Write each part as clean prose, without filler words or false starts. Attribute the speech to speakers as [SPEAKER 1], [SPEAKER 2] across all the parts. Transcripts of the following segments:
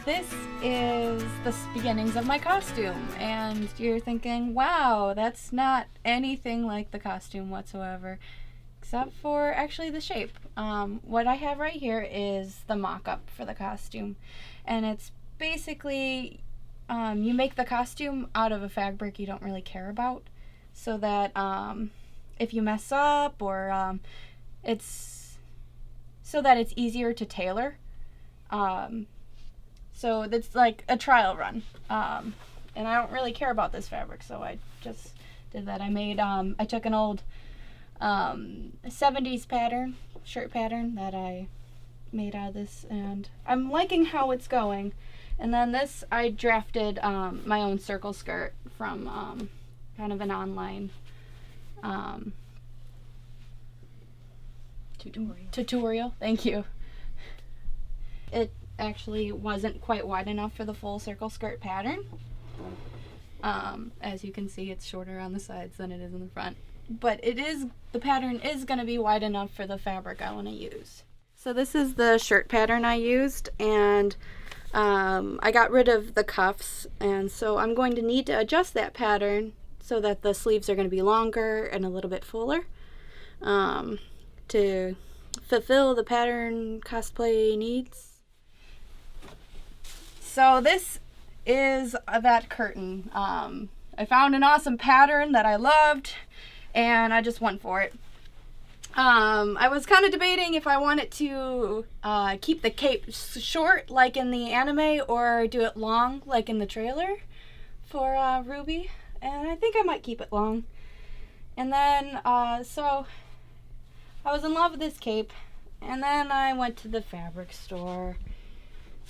[SPEAKER 1] This is the beginnings of my costume, and you're thinking, wow, that's not anything like the costume whatsoever, except for actually the shape. What I have right here is the mock-up for the costume, and it's basically you make the costume out of a fabric you don't really care about, so that if you mess up or it's easier to tailor. So it's like a trial run, and I don't really care about this fabric, so I just did that. I took an old 70s pattern, shirt pattern that I made out of this, and I'm liking how it's going. And then this, I drafted my own circle skirt from kind of an online tutorial. Thank you. It actually wasn't quite wide enough for the full circle skirt pattern. As you can see, it's shorter on the sides than it is in the front, but the pattern is going to be wide enough for the fabric I want to use. So this is the shirt pattern I used, and I got rid of the cuffs, and so I'm going to need to adjust that pattern so that the sleeves are going to be longer and a little bit fuller to fulfill the pattern cosplay needs. So this is that curtain. I found an awesome pattern that I loved, and I just went for it. I was kind of debating if I wanted to keep the cape short like in the anime or do it long like in the trailer for Ruby, and I think I might keep it long. And then so I was in love with this cape, and then I went to the fabric store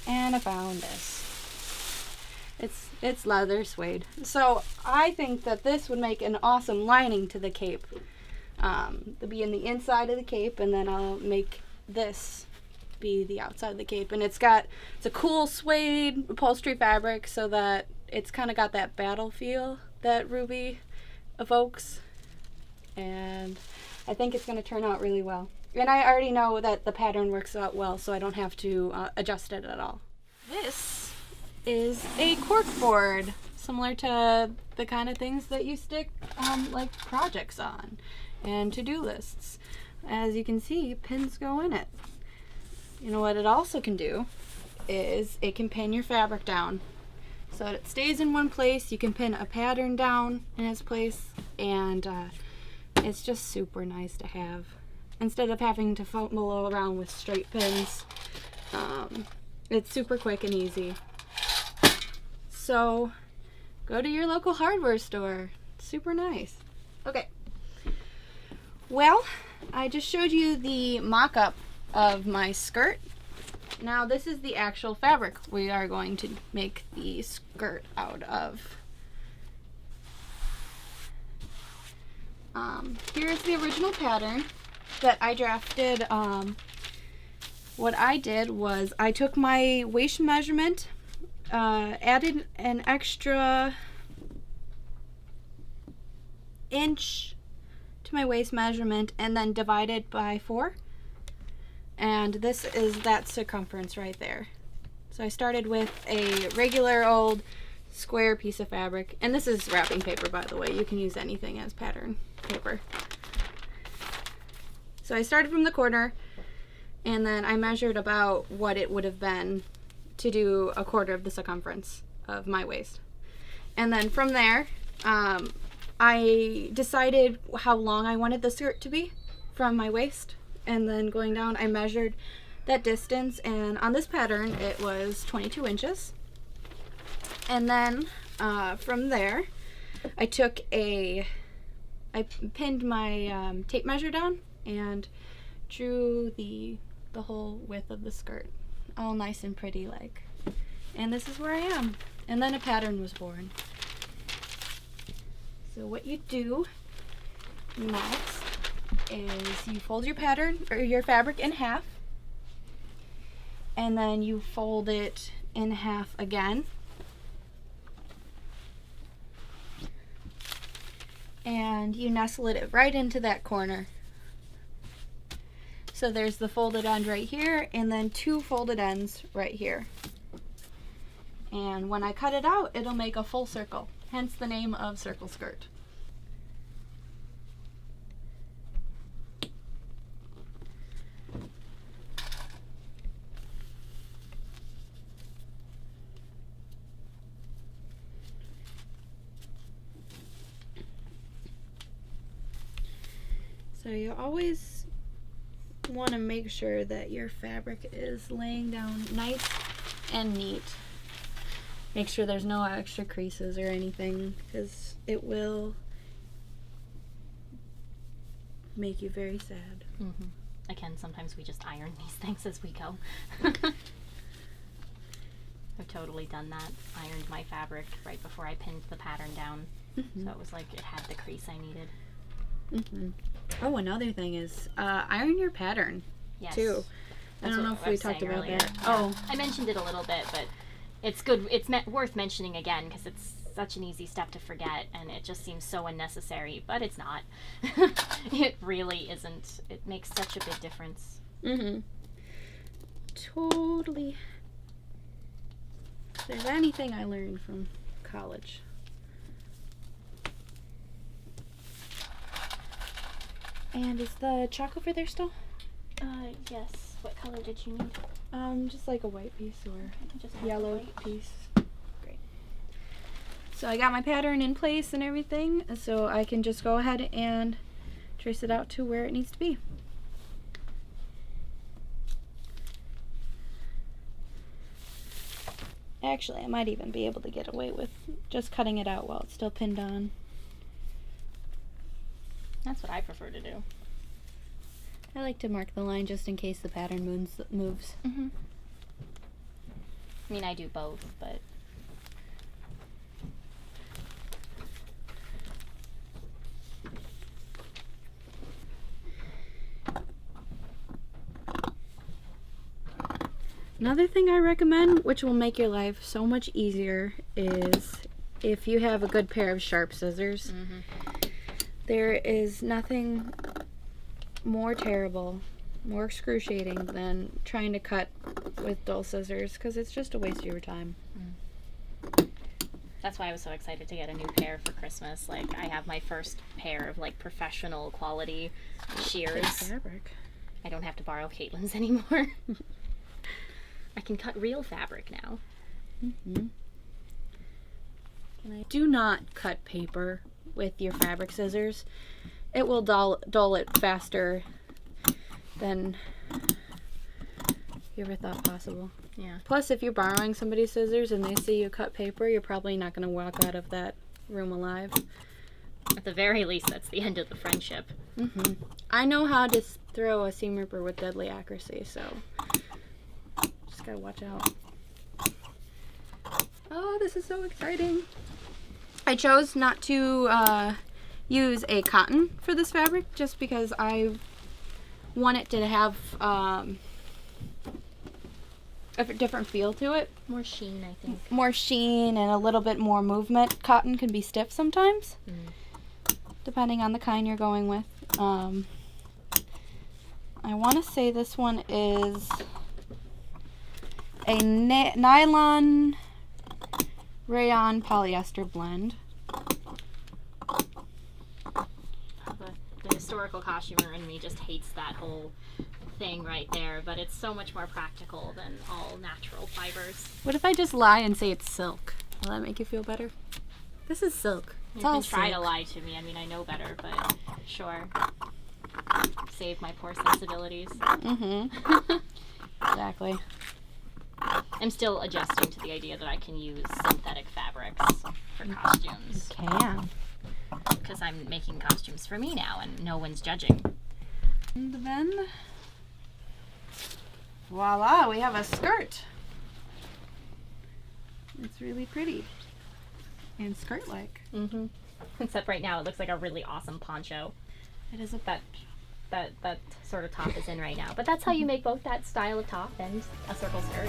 [SPEAKER 1] and I found this. It's leather suede. So I think that this would make an awesome lining to the cape. To be in the inside of the cape, and then I'll make this be the outside of the cape. And it's a cool suede upholstery fabric, so that it's kind of got that battle feel that Ruby evokes. And I think it's going to turn out really well. And I already know that the pattern works out well, so I don't have to adjust it at all. This is a cork board, similar to the kind of things that you stick like projects on and to-do lists. As you can see, pins go in it. You know what it also can do is it can pin your fabric down so that it stays in one place. You can pin a pattern down in its place, and it's just super nice to have instead of having to fumble around with straight pins. It's super quick and easy. So go to your local hardware store. It's super nice. Okay. Well, I just showed you the mock-up of my skirt. Now this is the actual fabric we are going to make the skirt out of. Here's the original pattern that I drafted. What I did was I took my waist measurement, added an extra inch to my waist measurement, and then divided by 4. And this is that circumference right there. So I started with a regular old square piece of fabric, and this is wrapping paper, by the way. You can use anything as pattern paper. So I started from the corner, and then I measured about what it would have been to do a quarter of the circumference of my waist. And then from there, I decided how long I wanted the skirt to be from my waist, and then going down I measured that distance, and on this pattern it was 22 inches. And then from there I pinned my tape measure down and drew the whole width of the skirt, all nice and pretty like. And this is where I am. And then a pattern was born. So what you do next is you fold your pattern or your fabric in half, and then you fold it in half again, and you nestle it right into that corner. So there's the folded end right here, and then 2 folded ends right here. And when I cut it out, it'll make a full circle, hence the name of circle skirt. So you always want to make sure that your fabric is laying down nice and neat. Make sure there's no extra creases or anything, because it will make you very sad.
[SPEAKER 2] Mm-hmm. Again, sometimes we just iron these things as we go. I've totally done that. Ironed my fabric right before I pinned the pattern down.
[SPEAKER 1] Mm-hmm.
[SPEAKER 2] So it was like it had the crease I needed.
[SPEAKER 1] Mm-hmm. Oh, another thing is iron your pattern,
[SPEAKER 2] yes.
[SPEAKER 1] too. I don't know if we talked about that. Oh,
[SPEAKER 2] I mentioned it a little bit, but it's good. It's worth mentioning again because it's such an easy step to forget, and it just seems so unnecessary. But it's not. It really isn't. It makes such a big difference.
[SPEAKER 1] Mm-hmm. Totally. If there's anything I learned from college. And is the chalk over there still?
[SPEAKER 2] Yes. What color did you need?
[SPEAKER 1] Just like a white piece or
[SPEAKER 2] Just
[SPEAKER 1] yellow
[SPEAKER 2] white.
[SPEAKER 1] piece. Great. So I got my pattern in place and everything, so I can just go ahead and trace it out to where it needs to be. Actually, I might even be able to get away with just cutting it out while it's still pinned on.
[SPEAKER 2] That's what I prefer to do.
[SPEAKER 1] I like to mark the line just in case the pattern moves.
[SPEAKER 2] Mm-hmm. I mean, I do both, but
[SPEAKER 1] another thing I recommend, which will make your life so much easier, is if you have a good pair of sharp scissors.
[SPEAKER 2] mm-hmm.
[SPEAKER 1] There is nothing more terrible, more excruciating than trying to cut with dull scissors, because it's just a waste of your time.
[SPEAKER 2] That's why I was so excited to get a new pair for Christmas. Like, I have my first pair of like professional quality shears.
[SPEAKER 1] Fabric.
[SPEAKER 2] I don't have to borrow Caitlin's anymore. I can cut real fabric now.
[SPEAKER 1] Mm-hmm. Do not cut paper with your fabric scissors. It will dull it faster than you ever thought possible.
[SPEAKER 2] Yeah.
[SPEAKER 1] Plus, if you're borrowing somebody's scissors and they see you cut paper, you're probably not going to walk out of that room alive.
[SPEAKER 2] At the very least, that's the end of the friendship.
[SPEAKER 1] Mm-hmm. I know how to throw a seam ripper with deadly accuracy, so just gotta watch out. Oh, this is so exciting. I chose not to use a cotton for this fabric just because I want it to have a different feel to it.
[SPEAKER 2] More sheen, I think.
[SPEAKER 1] More sheen and a little bit more movement. Cotton can be stiff sometimes, depending on the kind you're going with. I want to say this one is a nylon rayon polyester blend.
[SPEAKER 2] The historical costumer in me just hates that whole thing right there, but it's so much more practical than all natural fibers.
[SPEAKER 1] What if I just lie and say it's silk? Will that make you feel better? This is silk. It's
[SPEAKER 2] You
[SPEAKER 1] all
[SPEAKER 2] can try
[SPEAKER 1] silk.
[SPEAKER 2] to lie to me. I mean, I know better, but sure. Save my poor sensibilities.
[SPEAKER 1] Mm-hmm. Exactly.
[SPEAKER 2] I'm still adjusting to the idea that I can use synthetic fabrics for costumes.
[SPEAKER 1] Can.
[SPEAKER 2] Because I'm making costumes for me now and no one's judging.
[SPEAKER 1] And then, voila, we have a skirt. It's really pretty and skirt-like.
[SPEAKER 2] Mm-hmm. Except right now it looks like a really awesome poncho.
[SPEAKER 1] It is a
[SPEAKER 2] That sort of top is in right now. But that's how you make both that style of top and a circle skirt.